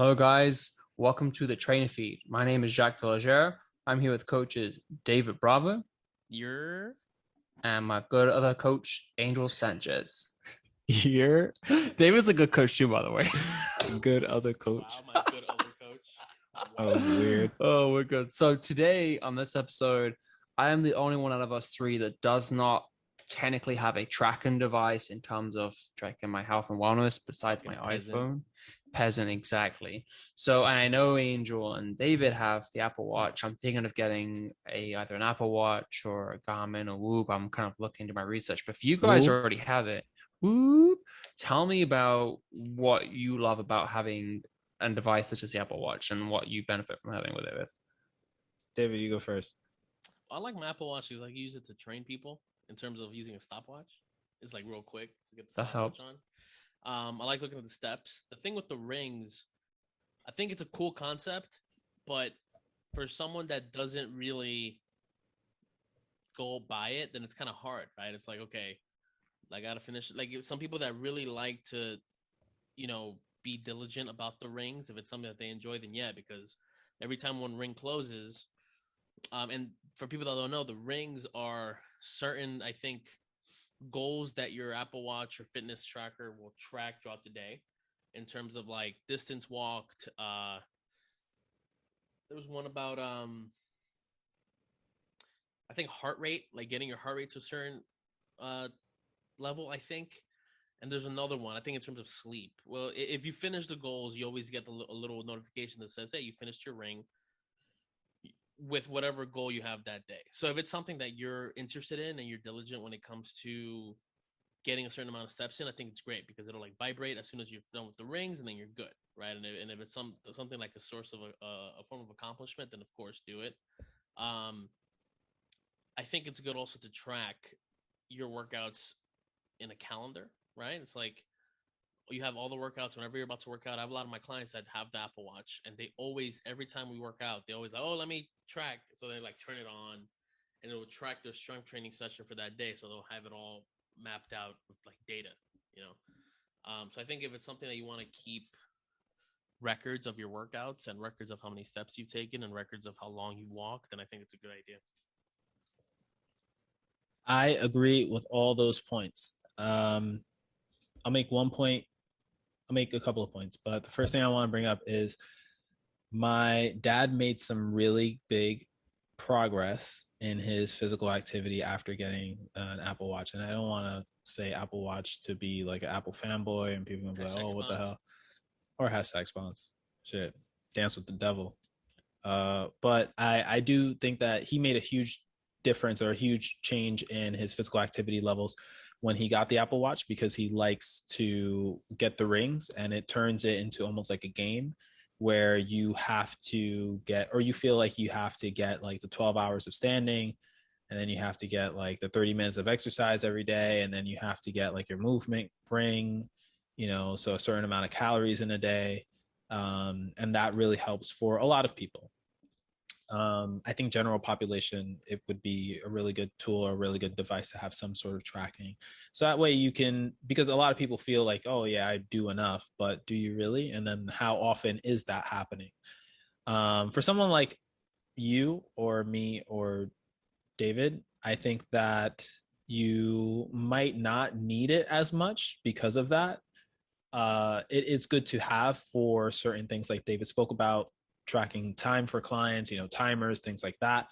Hello, guys. Welcome to the Trainer Feed. My name is Jacques. I'm here with coaches David Bravo You're and my good other coach, Angel Sanchez. You're David's a good coach too, by the way. Good other coach. wow, my good other coach. Oh, weird. Oh, we're good. So today on this episode, I am the only one out of us three that does not technically have a tracking device in terms of tracking my health and wellness besides my iPhone. Peasant, exactly. So, and I know Angel and David have the Apple Watch. I'm thinking of getting either an Apple Watch or a Garmin or Whoop. I'm kind of looking into my research. But if you guys already have it, Whoop, tell me about what you love about having a device such as the Apple Watch and what you benefit from having with it. David, you go first. I like my Apple Watch because I use it to train people in terms of using a stopwatch. It's like real quick to get the stopwatch on. I like looking at the steps. The thing with the rings, I think it's a cool concept, but for someone that doesn't really go by it, then it's kind of hard, right? It's like, okay, I got to finish. Like some people that really like to, be diligent about the rings, if it's something that they enjoy, then yeah, because every time one ring closes, and for people that don't know, the rings are certain, I think, goals that your Apple Watch or fitness tracker will track throughout the day in terms of like distance walked. There was one about I think heart rate, like getting your heart rate to a certain level, I think. And there's another one, I think, in terms of sleep. Well, if you finish the goals, you always get a little notification that says, hey, you finished your ring with whatever goal you have that day. So if it's something that you're interested in and you're diligent when it comes to getting a certain amount of steps in, I think it's great because it'll like vibrate as soon as you're done with the rings, and then you're good, right? And if it's something like a source of a form of accomplishment, then of course do it. I think it's good also to track your workouts in a calendar, right? It's like you have all the workouts whenever you're about to work out. I have a lot of my clients that have the Apple Watch, and they always, every time we work out, they always like, oh, let me track. So they like turn it on, and it will track their strength training session for that day. So they'll have it all mapped out with like data, So I think if it's something that you want to keep records of your workouts and records of how many steps you've taken and records of how long you walk, then I think it's a good idea. I agree with all those points. I'll make one point. I'll make a couple of points, but the first thing I want to bring up is my dad made some really big progress in his physical activity after getting an Apple Watch. And I don't want to say Apple Watch to be like an Apple fanboy and people be like, oh, what the hell? Or hashtag spawns. Shit. Dance with the devil. But I do think that he made a huge difference or a huge change in his physical activity levels when he got the Apple Watch, because he likes to get the rings and it turns it into almost like a game where you have to get, or you feel like you have to get like the 12 hours of standing, and then you have to get like the 30 minutes of exercise every day, and then you have to get like your movement ring, so a certain amount of calories in a day. And that really helps for a lot of people. I think general population, it would be a really good tool or a really good device to have some sort of tracking. So that way you can, because a lot of people feel like, oh yeah, I do enough, but do you really? And then how often is that happening? For someone like you or me or David, I think that you might not need it as much because of that. It is good to have for certain things like David spoke about, tracking time for clients, timers, things like that.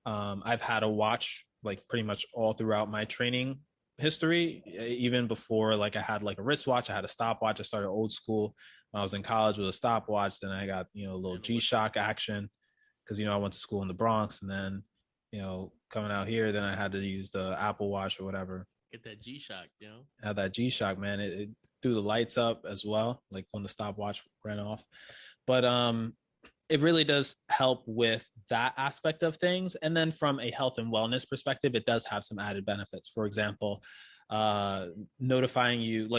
I've had a watch like pretty much all throughout my training history. Even before like I had like a wristwatch, I had a stopwatch. I started old school when I was in college with a stopwatch. Then I got, a little G-Shock action because, I went to school in the Bronx, and then, coming out here, then I had to use the Apple Watch or whatever. Get that G-Shock, Had that G-Shock, man. It threw the lights up as well, like when the stopwatch ran off. But it really does help with that aspect of things. And then from a health and wellness perspective, it does have some added benefits. For example, notifying you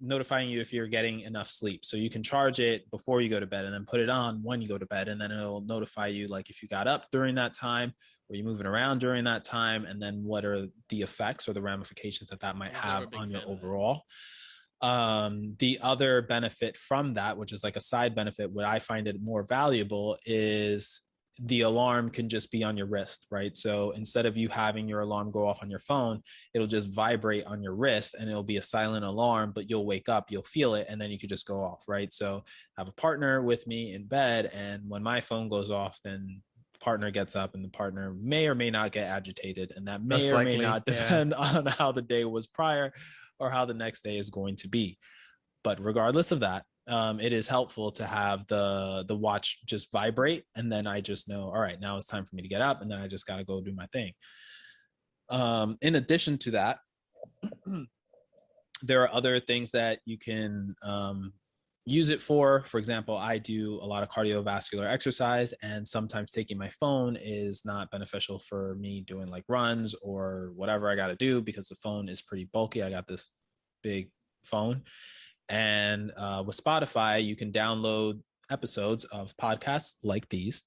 notifying you if you're getting enough sleep. So you can charge it before you go to bed and then put it on when you go to bed. And then it'll notify you like if you got up during that time, or you moving around during that time, and then what are the effects or the ramifications that might have on your overall. The other benefit from that, which is like a side benefit, what I find it more valuable is the alarm can just be on your wrist, right? So instead of you having your alarm go off on your phone, it'll just vibrate on your wrist and it'll be a silent alarm, but you'll wake up, you'll feel it, and then you could just go off, right? So I have a partner with me in bed, and when my phone goes off, then the partner gets up and the partner may or may not get agitated, and that may Most or may likely, not depend on how the day was prior or how the next day is going to be. But regardless of that, it is helpful to have the watch just vibrate, and then I just know, all right, now it's time for me to get up, and then I just got to go do my thing. In addition to that, there are other things that you can use it for. For example, I do a lot of cardiovascular exercise, and sometimes taking my phone is not beneficial for me doing like runs or whatever I got to do, because the phone is pretty bulky. I got this big phone. And with Spotify, you can download episodes of podcasts like these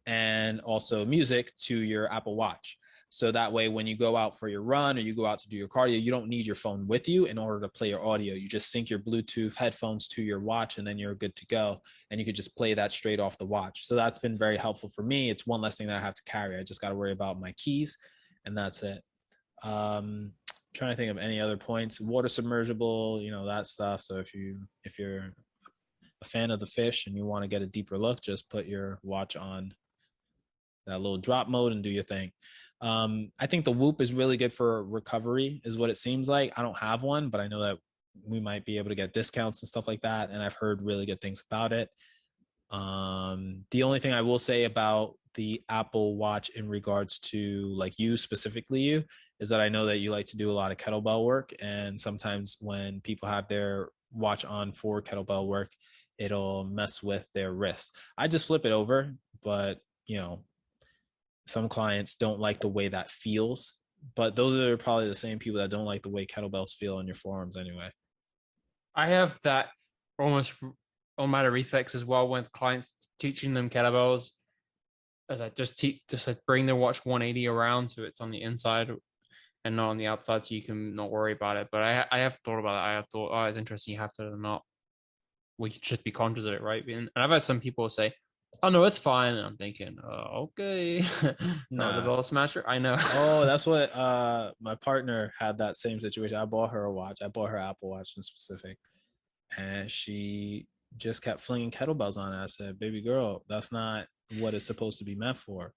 and also music to your Apple Watch. So that way, when you go out for your run or you go out to do your cardio, you don't need your phone with you in order to play your audio. You just sync your Bluetooth headphones to your watch, and then you're good to go. And you could just play that straight off the watch. So that's been very helpful for me. It's one less thing that I have to carry. I just got to worry about my keys, and that's it. Trying to think of any other points. Water submergible, that stuff. So if you're a fan of the fish and you want to get a deeper look, just put your watch on that little drop mode and do your thing. I think the Whoop is really good for recovery, is what it seems like. I don't have one, but I know that we might be able to get discounts and stuff like that, and I've heard really good things about it. The only thing I will say about the Apple Watch in regards to like you specifically, is that I know that you like to do a lot of kettlebell work, and sometimes when people have their watch on for kettlebell work, it'll mess with their wrist. I just flip it over, but some clients don't like the way that feels, but those are probably the same people that don't like the way kettlebells feel on your forearms anyway. I have that almost automatic reflex as well with clients, teaching them kettlebells, as I just bring their watch 180 around so it's on the inside and not on the outside, so you can not worry about it. But I have thought about it. I have thought, oh, it's interesting. You have to not. We should be conscious of it, right? And I've had some people say, "Oh no, it's fine," and I'm thinking, "Oh, okay." Not the ball smasher. I know. Oh, that's what my partner had, that same situation. I bought her a watch. I bought her Apple Watch in specific, and she just kept flinging kettlebells on it. I said, "Baby girl, that's not what it's supposed to be meant for.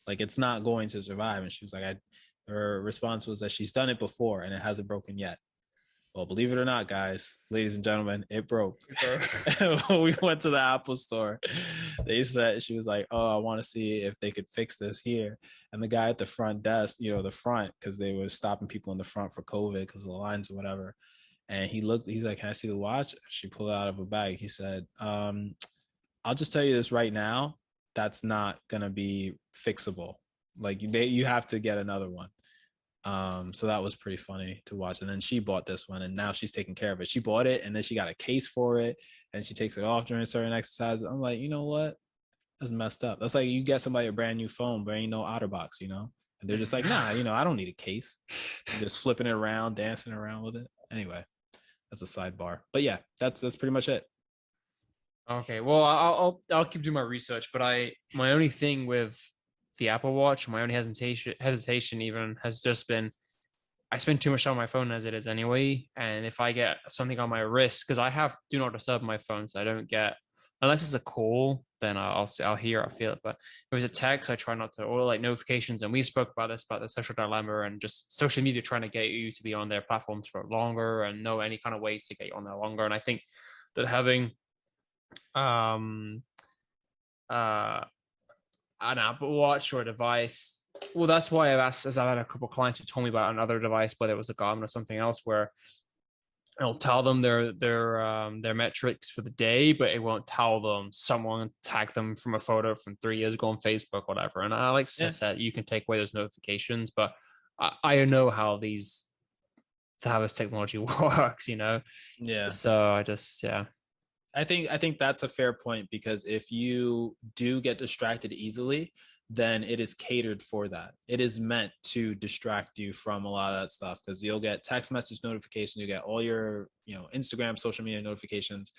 Like, it's not going to survive." And she was like, her response was that she's done it before and it hasn't broken yet. Well, believe it or not, guys, ladies and gentlemen, it broke. When we went to the Apple store, they said, she was like, "Oh, I want to see if they could fix this here." And the guy at the front desk, the front, because they were stopping people in the front for COVID because of the lines or whatever. And he's like, "Can I see the watch?" She pulled it out of a bag. He said, "I'll just tell you this right now, that's not going to be fixable. Like, you have to get another one." So that was pretty funny to watch. And then she bought this one, and now she's taking care of it. She bought it, and then she got a case for it, and she takes it off during certain exercises. I'm like, you know what? That's messed up. That's like you get somebody a brand new phone, but ain't no OtterBox, and they're just like, nah, I don't need a case. I'm just flipping it around, dancing around with it. Anyway, that's a sidebar. But yeah, that's pretty much it. Okay, well, I'll keep doing my research, but my only thing with the Apple Watch, my only hesitation even has just been, I spend too much time on my phone as it is anyway, and if I get something on my wrist, because I have do not disturb my phone, so I don't get, unless it's a call, then I'll hear, I'll feel it. But if it's a text, I try not to, or like notifications. And we spoke about this, about the social dilemma and just social media trying to get you to be on their platforms for longer and know any kind of ways to get you on there longer. And I think that having an Apple Watch or a device, well, that's why I've asked, as I've had a couple of clients who told me about another device, whether it was a Garmin or something else, where it'll tell them their metrics for the day, but it won't tell them someone tagged them from a photo from 3 years ago on Facebook, whatever. And I like to say you can take away those notifications, but I don't know how this technology works, Yeah. So I just, yeah. I think that's a fair point, because if you do get distracted easily, then it is catered for that. It is meant to distract you from a lot of that stuff, because you'll get text message notifications, you get all your, Instagram, social media notifications.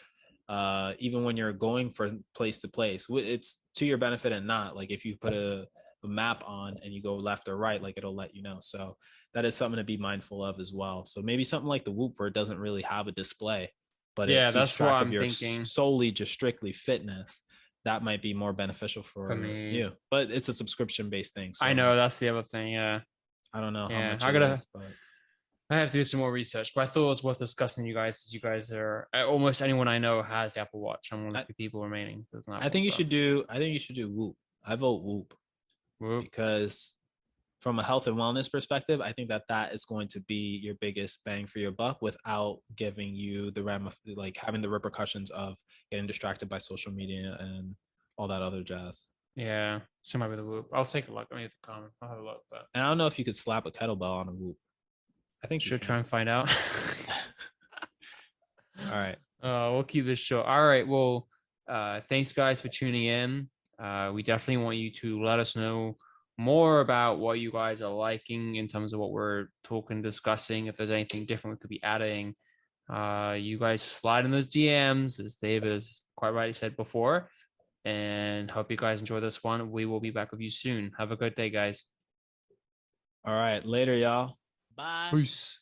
Even when you're going from place to place, it's to your benefit and not. Like if you put a map on and you go left or right, like it'll let you know. So that is something to be mindful of as well. So maybe something like the Whoop, where it doesn't really have a display, but it keeps that's track what of I'm your thinking. solely just strictly fitness. That might be more beneficial for you, but it's a subscription based thing. So I know that's the other thing. Yeah, I don't know how yeah. much I it gotta. is, but I have to do some more research, but I thought it was worth discussing. You guys, as you guys are almost anyone I know has the Apple Watch. I'm one of the few people remaining. I think you should do. I think you should do Whoop. I vote Whoop. Because from a health and wellness perspective, I think that is going to be your biggest bang for your buck without giving you like having the repercussions of getting distracted by social media and all that other jazz. Yeah, so might be the Whoop. I'll take a look. I need to comment. I'll have a look. But and I don't know if you could slap a kettlebell on a Whoop. I think should try and find out. All right. We'll keep this short. All right. Well, thanks guys for tuning in. We definitely want you to let us know more about what you guys are liking in terms of what we're discussing. If there's anything different we could be adding, you guys slide in those DMs, as David has quite rightly said before. And hope you guys enjoy this one. We will be back with you soon. Have a good day, guys. All right. Later, y'all. Bye. Peace.